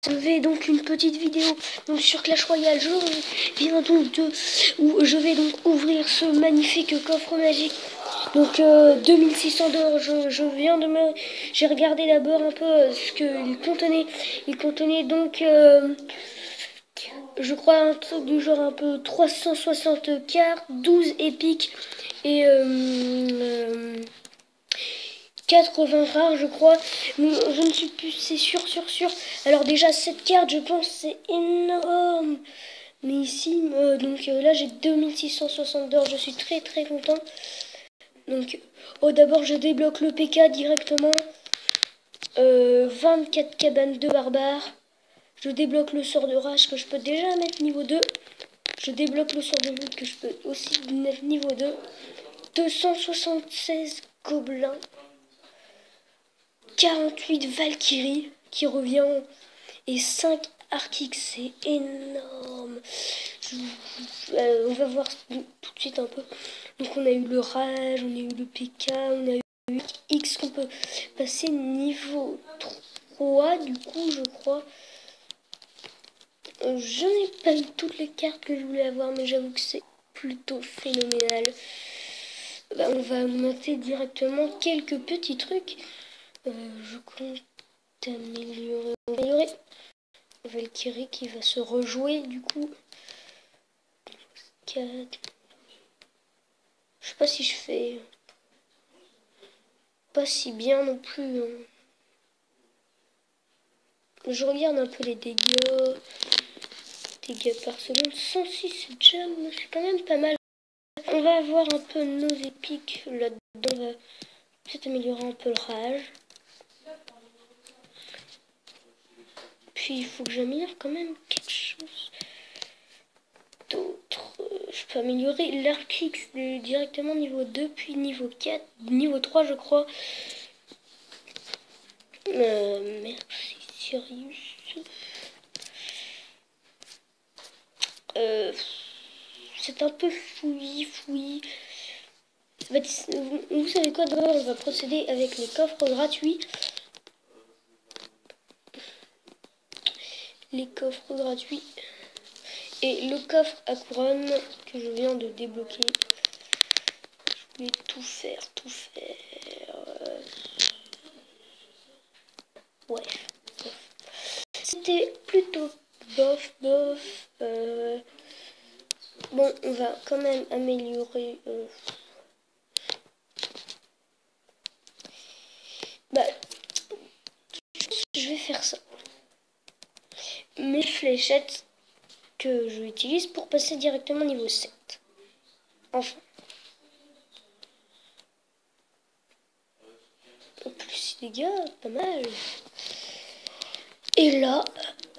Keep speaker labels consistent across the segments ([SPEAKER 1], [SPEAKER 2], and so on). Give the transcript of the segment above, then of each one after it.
[SPEAKER 1] Je fais donc une petite vidéo donc sur Clash Royale. Je viens donc je vais donc ouvrir ce magnifique coffre magique. Donc 2600 d'or. J'ai regardé d'abord un peu ce qu'il contenait. Il contenait donc je crois un truc du genre un peu 360 cartes, 12 épiques et 80 rares, je crois. Je ne suis plus, c'est sûr. Alors déjà, cette carte, je pense, c'est énorme. Mais ici, là, j'ai 2660 d'or. Je suis très content. Donc, d'abord, je débloque le PK directement. 24 cabanes de barbares. Je débloque le sort de rage que je peux déjà mettre niveau 2. Je débloque le sort de lutte que je peux aussi mettre niveau 2. 276 gobelins. 48 Valkyrie qui revient et 5 Archix, c'est énorme. On va voir tout de suite un peu. Donc on a eu le rage, on a eu le PK, on a eu le X qu'on peut passer niveau 3 du coup je crois. Je n'ai pas eu toutes les cartes que je voulais avoir mais j'avoue que c'est plutôt phénoménal. On va augmenter directement quelques petits trucs. Je compte améliorer Valkyrie qui va se rejouer du coup. 4. Je sais pas si je fais pas si bien non plus. Je regarde un peu les dégâts. Dégâts par seconde. 106 c'est déjà c'est quand même pas mal. On va avoir un peu nos épiques là-dedans. On va peut-être améliorer un peu le rage. Puis il faut que j'améliore quand même quelque chose d'autre. Je peux améliorer l'Archix directement niveau 2 puis niveau 4. Niveau 3 je crois. Merci Sirius. C'est un peu fouillis. Vous savez quoi, d'abord on va procéder avec les coffres gratuits. Et le coffre à couronne que je viens de débloquer. Je voulais tout faire. Ouais. C'était plutôt bof. Bon, on va quand même améliorer. Je vais faire ça. Mes fléchettes que je utilise pour passer directement niveau 7. Enfin. Plus 6 dégâts, pas mal. Et là,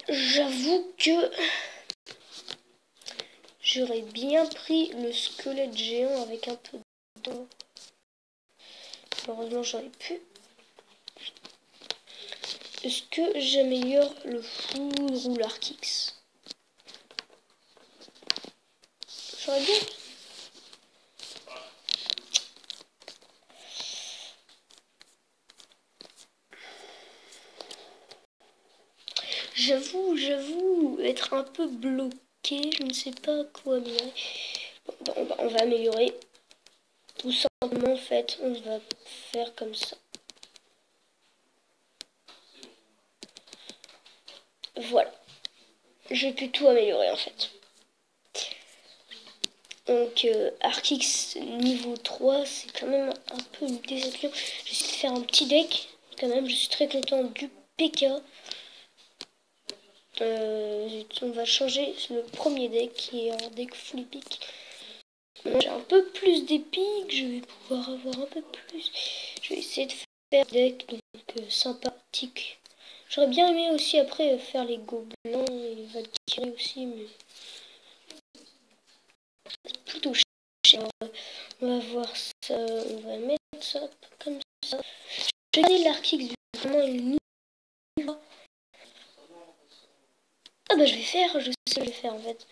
[SPEAKER 1] j'avoue que j'aurais bien pris le squelette géant avec un peu d'eau. Heureusement, j'aurais pu. Est-ce que j'améliore le foudre ou l'Archix? J'aurais bien. J'avoue être un peu bloqué. Je ne sais pas quoi améliorer. On va améliorer. Tout simplement, en fait, on va faire comme ça. Voilà. J'ai pu tout améliorer, en fait. Donc, Archix niveau 3, c'est quand même un peu une déception. J'essaie de faire un petit deck, quand même. Je suis très content du PK. On va changer le premier deck, qui est un deck full épique. J'ai un peu plus d'épique, je vais pouvoir avoir un peu plus. Je vais essayer de faire un deck donc sympathique. J'aurais bien aimé aussi après faire les gobelins et les Valkyries aussi, mais c'est plutôt cher. On va voir ça, on va mettre ça comme ça. Je vais garder l'Archix vraiment une niveau. Je sais ce que je vais faire en fait.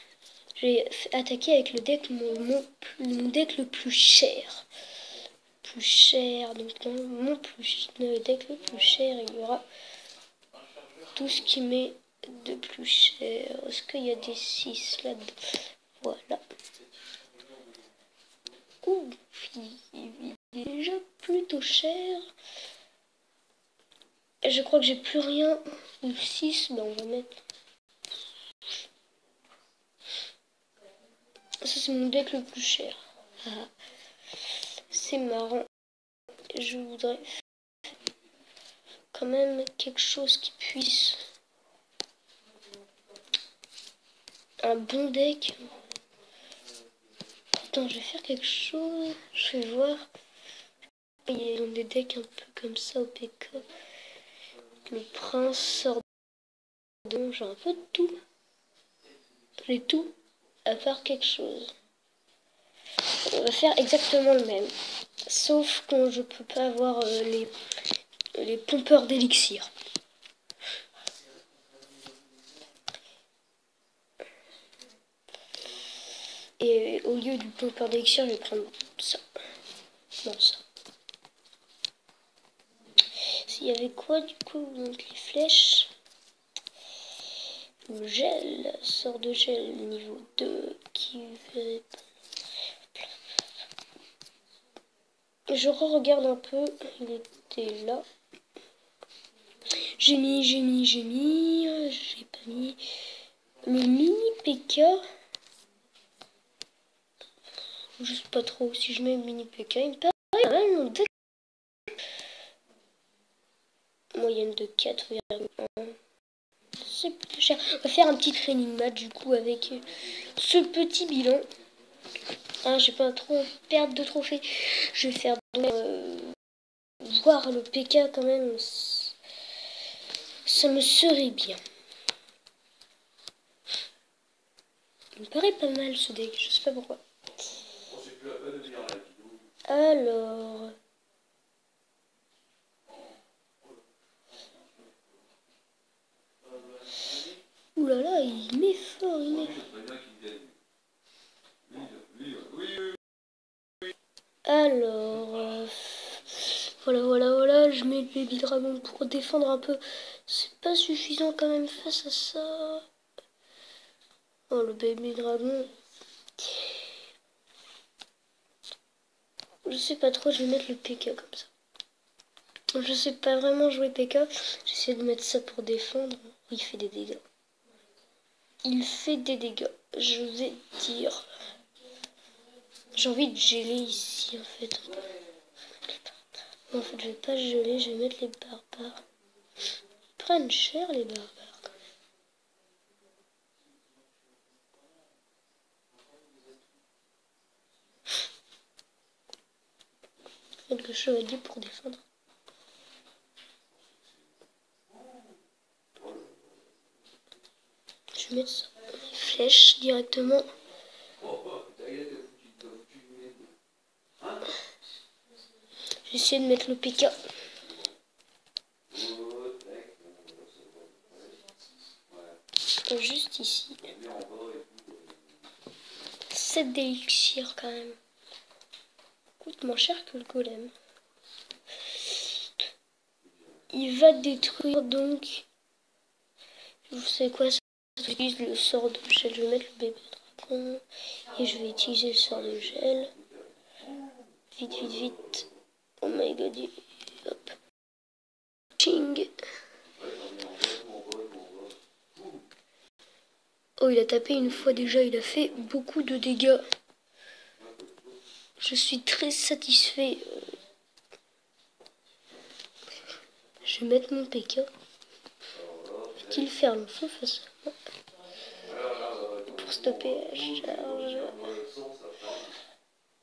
[SPEAKER 1] Je vais attaquer avec le deck mon deck le plus cher. Donc dans le deck le plus cher, il y aura tout ce qui m'est de plus cher. Est-ce qu'il y a des 6 là-dedans? Voilà. Ouh, il est déjà plutôt cher. Et je crois que j'ai plus rien. Le 6, ben on va mettre... Ça, c'est mon deck le plus cher. Ah, c'est marrant. Je voudrais quand même quelque chose qui puisse... Un bon deck. Attends, je vais faire quelque chose. Je vais voir. Il y a des decks un peu comme ça au PK. Le prince sort de... J'ai un peu de tout. J'ai tout, à part quelque chose. On va faire exactement le même. Sauf quand je peux pas avoir les pompeurs d'élixir. Et au lieu du pompeur d'élixir, je vais prendre ça. Non, ça. S'il y avait quoi du coup? Donc les flèches. Le gel. Sort de gel niveau 2 qui fait... Je regarde un peu. Il était là. J'ai mis. J'ai pas mis. Le mini PK. Je sais pas trop si je mets le mini PK. Il me paraît quand même de... Moyenne de 4,1. C'est plus cher. On va faire un petit training match du coup avec ce petit bilan. Ah, j'ai pas trop perdre de trophées. Je vais faire voir le PK quand même. Ça me serait bien. Il me paraît pas mal ce deck, je sais pas pourquoi. Alors... Ouh là là, il met fort, il met fort. Alors... Voilà, je mets le baby dragon pour défendre un peu. C'est pas suffisant quand même face à ça. Oh, le baby dragon. Je sais pas trop, je vais mettre le PK comme ça. Je sais pas vraiment jouer PK. J'essaie de mettre ça pour défendre. Il fait des dégâts. Il fait des dégâts. Je vais dire... J'ai envie de geler ici en fait. En fait, je vais pas geler, je vais mettre les barbares. Ils prennent cher les barbares. Mettre le chevalier pour défendre. Je vais mettre ça. Flèche directement. J'essaie de mettre le PK. Juste ici. 7 d'élixir quand même. Coûte moins cher que le golem. Il va détruire donc. Vous savez quoi? J'utilise le sort de gel. Je vais mettre le bébé dragon. Et je vais utiliser le sort de gel. Vite. Oh my god. Hop. Ching. Oh, il a tapé une fois déjà. Il a fait beaucoup de dégâts. Je suis très satisfait. Je vais mettre mon PK. Va-t-il faire le feu face à moi? Pour stopper la charge.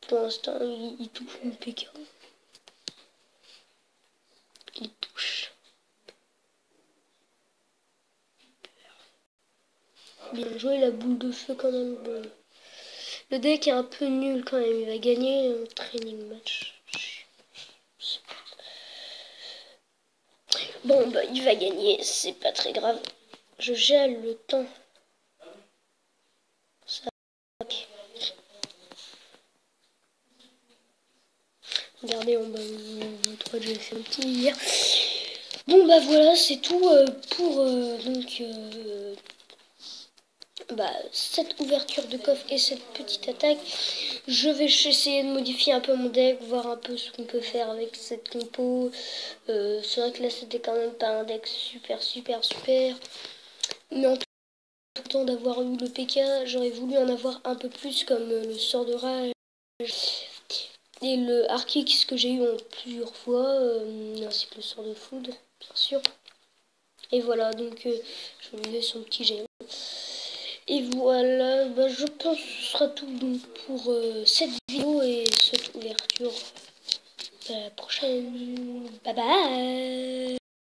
[SPEAKER 1] Pour l'instant, il touche mon PK. Il touche. Bien joué la boule de feu quand même. Bon. Le deck est un peu nul quand même. Il va gagner un training match. Bon, bah il va gagner. C'est pas très grave. Je gèle le temps. Ça. Regardez en bas, vous trois, j'ai fait un petit hier. Bon bah voilà, c'est tout pour donc cette ouverture de coffre et cette petite attaque. Je vais essayer de modifier un peu mon deck, voir un peu ce qu'on peut faire avec cette compo. C'est vrai que là c'était quand même pas un deck super. Mais en temps d'avoir eu le PK, j'aurais voulu en avoir un peu plus comme le sort de rage et le Archix que j'ai eu en plusieurs fois, ainsi que le sort de foudre, bien sûr. Et voilà, donc je vais lever son petit j'aime. Et voilà, je pense que ce sera tout donc, pour cette vidéo et cette ouverture. À la prochaine. Bye bye.